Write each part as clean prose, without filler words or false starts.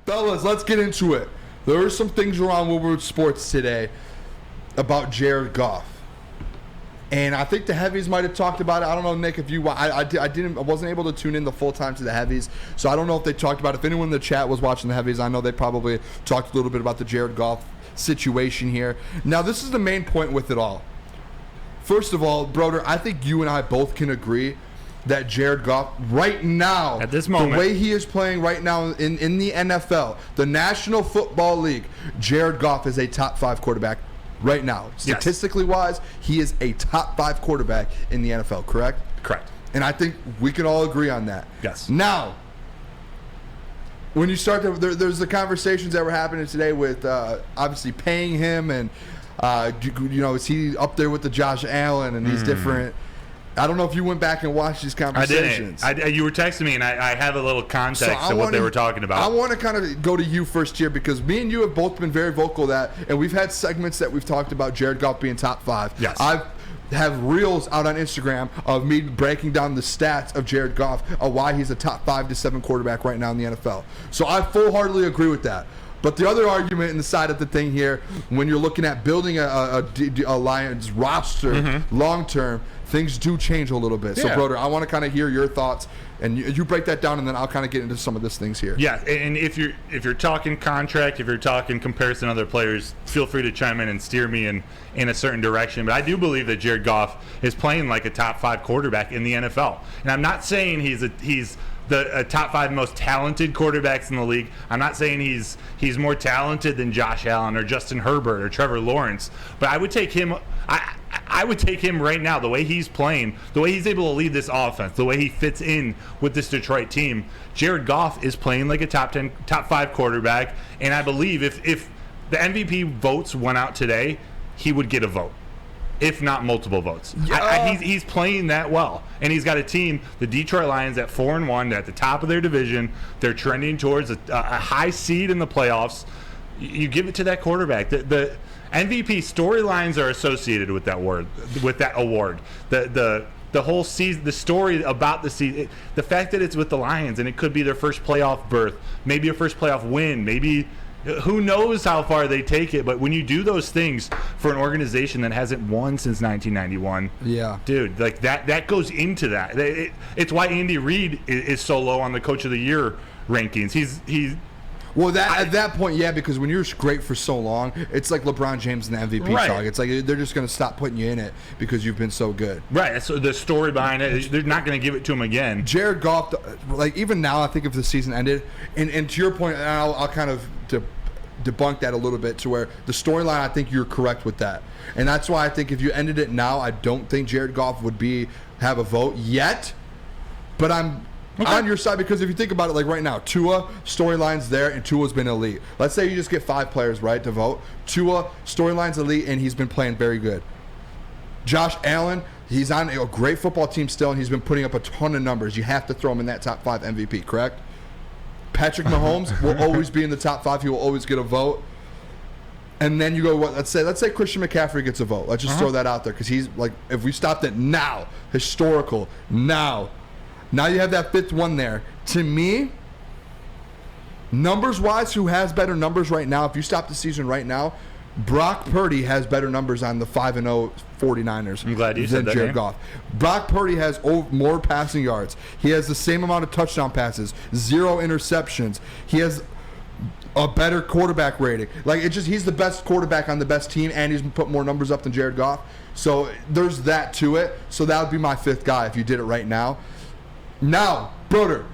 Fellas, let's get into it. There are some things around Woodward Sports today about Jared Goff. And I think the heavies might have talked about it. I don't know, Nick, if you... I wasn't able to tune in the full time to the heavies, so I don't know if they talked about it. If anyone in the chat was watching the heavies, I know they probably talked a little bit about the Jared Goff situation here. Now, this is the main point with it all. First of all, Broder, I think you and I both can agree that Jared Goff, right now, at this moment, the way he is playing right now in the NFL, the National Football League, Jared Goff is a top 5 quarterback right now. Statistically wise, he is a top 5 quarterback in the NFL, correct? Correct. And I think we can all agree on that. Yes. Now, when you start to, there's the conversations that were happening today with obviously paying him and, is he up there with the Josh Allen and these different... I don't know if you went back and watched these conversations. I didn't. You were texting me, and I have a little context of what they were talking about. I want to kind of go to you first here because me and you have both been very vocal that, and we've had segments that we've talked about Jared Goff being top 5. Yes. I have reels out on Instagram of me breaking down the stats of Jared Goff of why he's a top 5 to 7 quarterback right now in the NFL. So I full-heartedly agree with that. But the other argument in the side of the thing here, when you're looking at building a Lions roster long-term, things do change a little bit. So, Broder, I want to kind of hear your thoughts, and you break that down, and then I'll kind of get into some of these things here. Yeah, and if you're talking contract, if you're talking comparison to other players, feel free to chime in and steer me in a certain direction. But I do believe that Jared Goff is playing like a top 5 quarterback in the NFL. And I'm not saying he's the top 5 most talented quarterbacks in the league. I'm not saying he's more talented than Josh Allen or Justin Herbert or Trevor Lawrence, but I would take him. I would take him right now, the way he's playing, the way he's able to lead this offense, the way he fits in with this Detroit team. Jared Goff is playing like a top 5 quarterback, and I believe if the MVP votes went out today, he would get a vote, if not multiple votes. He's playing that well, and he's got a team, the Detroit Lions, at 4-1. They're at the top of their division. They're trending towards a high seed in the playoffs. You give it to that quarterback. The MVP storylines are associated with that award. The whole season, the story about the season, the fact that it's with the Lions and it could be their first playoff berth, maybe a first playoff win, maybe. Who knows how far they take it, but when you do those things for an organization that hasn't won since 1991, dude, like that goes into that. It's why Andy Reid is so low on the Coach of the Year rankings. At that point, because when you're great for so long, it's like LeBron James and the MVP talk. It's like they're just going to stop putting you in it because you've been so good. Right. So the story behind it, they're not going to give it to him again. Jared Goff, like even now, I think if the season ended, and to your point, and I'll kind of debunk that a little bit to where the storyline, I think you're correct with that. And that's why I think if you ended it now, I don't think Jared Goff would have a vote yet. But I'm on your side because if you think about it, like right now, Tua, storyline's there, and Tua's been elite. Let's say you just get 5 players, right, to vote. Tua, storyline's elite, and he's been playing very good. Josh Allen, he's on a great football team still, and he's been putting up a ton of numbers. You have to throw him in that top 5 MVP, correct? Patrick Mahomes will always be in the top 5. He will always get a vote. And then you go, let's say Christian McCaffrey gets a vote. Let's just throw that out there because he's like, if we stopped it now, historical, now you have that 5th one there. To me, numbers-wise, who has better numbers right now, if you stop the season right now, Brock Purdy has better numbers on the 5-0 49ers. I'm glad you said that. Jared Goff. Brock Purdy has more passing yards. He has the same amount of touchdown passes, 0 interceptions. He has a better quarterback rating. Like he's the best quarterback on the best team, and he's put more numbers up than Jared Goff. So there's that to it. So that would be my 5th guy if you did it right now. Now, Broder,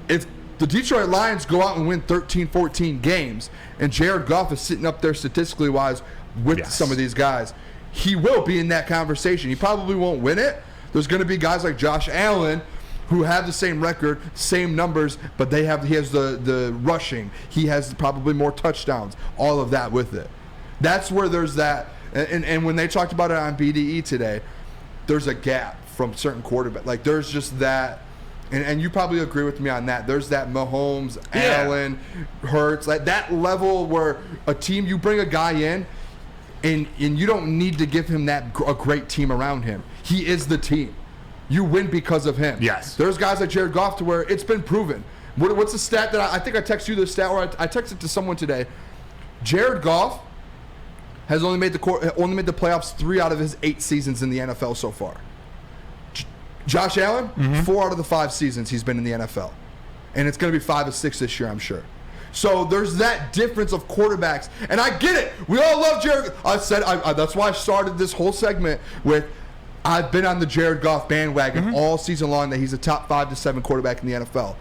if the Detroit Lions go out and win 13, 14 games, and Jared Goff is sitting up there statistically wise with some of these guys, he will be in that conversation. He probably won't win it. There's going to be guys like Josh Allen who have the same record, same numbers, but he has the rushing. He has probably more touchdowns, all of that with it. That's where there's that. And when they talked about it on BDE today, there's a gap from certain quarterbacks. Like there's just that. And you probably agree with me on that. There's that Mahomes, Allen, Hurts, like that level where a team, you bring a guy in, and you don't need to give him a great team around him. He is the team. You win because of him. Yes. There's guys like Jared Goff to where it's been proven. What's the stat that I think I texted you the stat, or I texted to someone today. Jared Goff has only made the playoffs 3 out of his 8 seasons in the NFL so far. Josh Allen, 4 out of the 5 seasons he's been in the NFL, and it's going to be 5 or 6 this year, I'm sure. So there's that difference of quarterbacks, and I get it. We all love Jared. That's why I started this whole segment with, I've been on the Jared Goff bandwagon all season long that he's a top 5 to 7 quarterback in the NFL.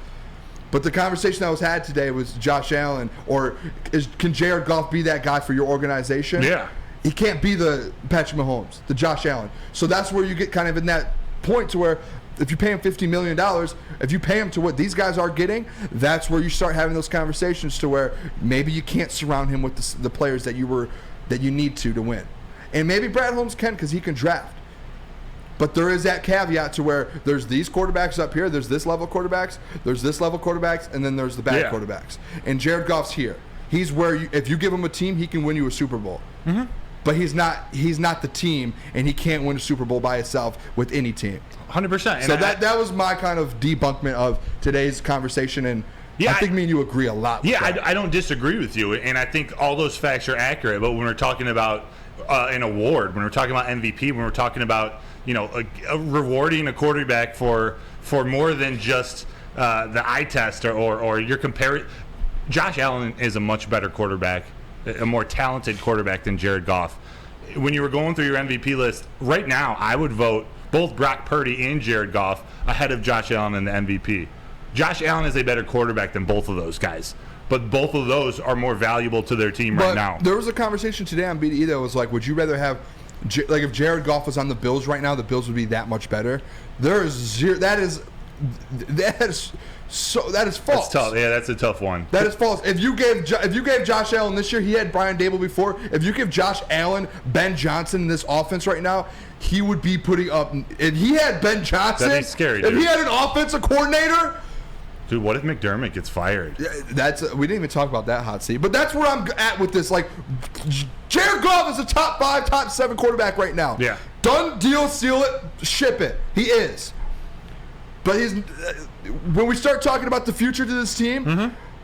But the conversation that was had today was Josh Allen, or can Jared Goff be that guy for your organization? Yeah. He can't be the Patrick Mahomes, the Josh Allen. So that's where you get kind of in that point to where if you pay him $50 million, if you pay him to what these guys are getting, that's where you start having those conversations to where maybe you can't surround him with the players that you need to win. And maybe Brad Holmes can, because he can draft. But there is that caveat to where there's these quarterbacks up here, there's this level quarterbacks, there's this level quarterbacks, and then there's the bad quarterbacks. And Jared Goff's here. He's where if you give him a team, he can win you a Super Bowl. But he's not the team, and he can't win a Super Bowl by himself with any team. 100%. So that was my kind of debunkment of today's conversation, and I think me and you agree a lot with that. I don't disagree with you, and I think all those facts are accurate. But when we're talking about an award, when we're talking about MVP, when we're talking about rewarding a quarterback for more than just the eye test or you're comparing, Josh Allen is a much better quarterback, a more talented quarterback than Jared Goff. When you were going through your MVP list right now, I would vote both Brock Purdy and Jared Goff ahead of Josh Allen in the MVP. Josh Allen is a better quarterback than both of those guys, but both of those are more valuable to their team right now. There was a conversation today on BDE that was like, would you rather have, like, if Jared Goff was on the Bills right now, the Bills would be that much better? That is false. That's tough. Yeah, that's a tough one. That is false. If you gave Josh Allen this year, he had Brian Dable before. If you give Josh Allen Ben Johnson in this offense right now, he would be putting up. If he had Ben Johnson, that'd be scary. If he had an offensive coordinator, dude, what if McDermott gets fired? We didn't even talk about that hot seat, but that's where I'm at with this. Like, Jared Goff is a top 5, top 7 quarterback right now. Yeah, done deal, seal it, ship it. He is. But when we start talking about the future to this team,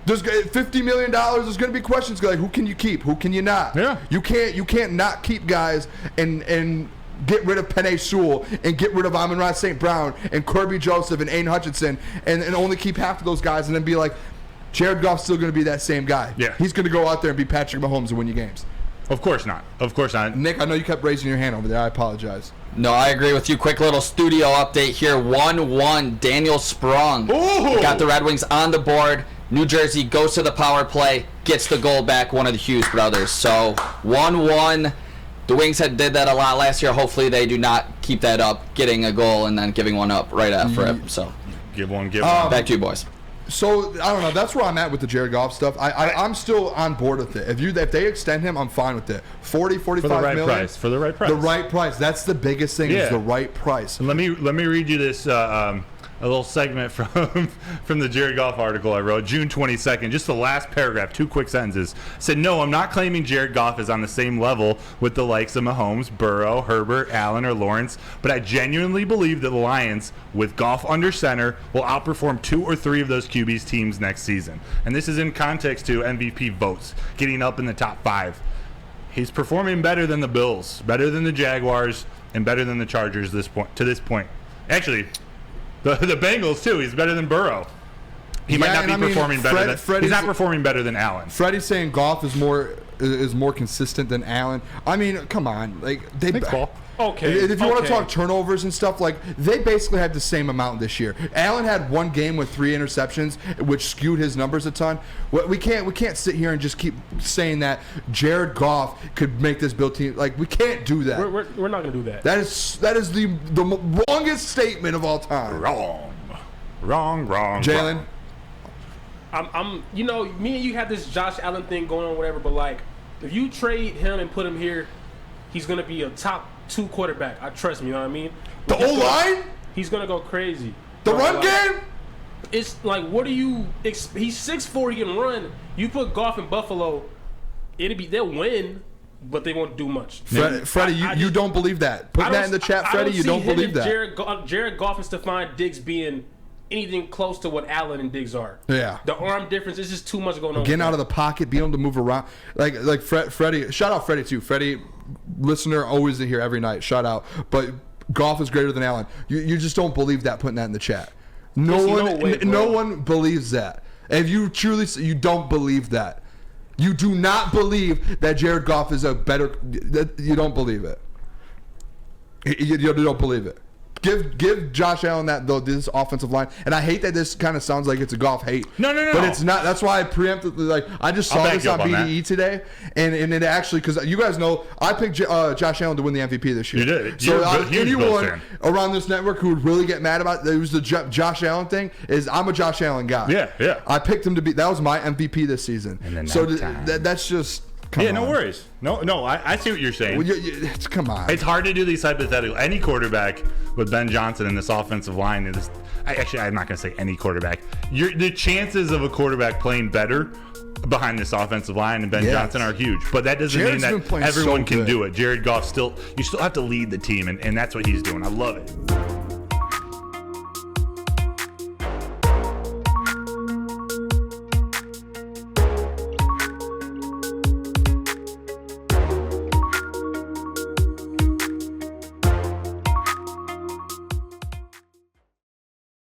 there's $50 million. There's going to be questions like, who can you keep? Who can you not? Yeah. You can't not keep guys and get rid of Penei Sewell and get rid of Amon-Ra St. Brown and Kirby Joseph and Aiden Hutchinson and only keep half of those guys and then be like, Jared Goff's still going to be that same guy. Yeah. He's going to go out there and be Patrick Mahomes and win you games. Of course not. Of course not. Nick, I know you kept raising your hand over there. I apologize. No, I agree with you. Quick little studio update here. 1-1. Daniel Sprung got the Red Wings on the board. New Jersey goes to the power play, gets the goal back, one of the Hughes brothers. So 1-1. The Wings did that a lot last year. Hopefully they do not keep that up, getting a goal and then giving one up right after it. So give one. Back to you, boys. So, I don't know. That's where I'm at with the Jared Goff stuff. I'm still on board with it. If they extend him, I'm fine with it. 40, 45 for the right million. price. For the right price. The right price. That's the biggest thing is the right price. Let me read you this a little segment from the Jared Goff article I wrote June 22nd. Just the last paragraph, 2 quick sentences. Said, no, I'm not claiming Jared Goff is on the same level with the likes of Mahomes, Burrow, Herbert, Allen, or Lawrence, but I genuinely believe that the Lions, with Goff under center, will outperform 2 or 3 of those QB's teams next season. And this is in context to MVP votes, getting up in the top 5. He's performing better than the Bills, better than the Jaguars, and better than the Chargers to this point. Actually, the Bengals too. He's better than Burrow. He might not be performing better than. He's not performing better than Allen. Freddie's saying Goff is more consistent than Allen. I mean, come on, like Thanks, Paul. Okay. If you want to talk turnovers and stuff, like they basically had the same amount this year. Allen had one game with 3 interceptions, which skewed his numbers a ton. We can't sit here and just keep saying that Jared Goff could make this Bill team. Like, we can't do that. We're not gonna do that. That is the wrongest statement of all time. Wrong. Jalen. I'm me and you have this Josh Allen thing going on, whatever. But like, if you trade him and put him here, he's gonna be a top 2 quarterback. I trust me. You know what I mean? The O-line? He's gonna go crazy. The run game? It's like, what do you? He's 6'4", he can run. You put Goff in Buffalo, they'll win, but they won't do much. Freddie, you don't believe that. Put that in the chat, Freddie. You don't believe that. Jared Goff and Stephon Diggs being anything close to what Allen and Diggs are. Yeah. The arm difference is just too much going on. Getting out of the pocket, being able to move around. Like Freddie, shout out Freddie too. Freddie, listener, always in here every night. Shout out. But Goff is greater than Allen. You just don't believe that, putting that in the chat. No one believes that. If you truly, you don't believe that. You do not believe that Jared Goff is a better. You don't believe it. You don't believe it. Give Josh Allen this offensive line, and I hate that this kind of sounds like it's a Goff hate. No. But it's not. That's why I preemptively I just saw this on BDE today, and it actually, because you guys know I picked Josh Allen to win the MVP this year. You did. So Huge anyone around this network who would really get mad about it was the Josh Allen thing is I'm a Josh Allen guy. Yeah. I picked him to be. That was my MVP this season. And so that's just. No worries. No, I see what you're saying. Well, come on. It's hard to do these hypotheticals. Any quarterback with Ben Johnson in this offensive line is. I'm not going to say any quarterback. The chances of a quarterback playing better behind this offensive line and Ben Johnson are huge. But that doesn't mean that everyone can do it. Jared Goff you still have to lead the team, and that's what he's doing. I love it.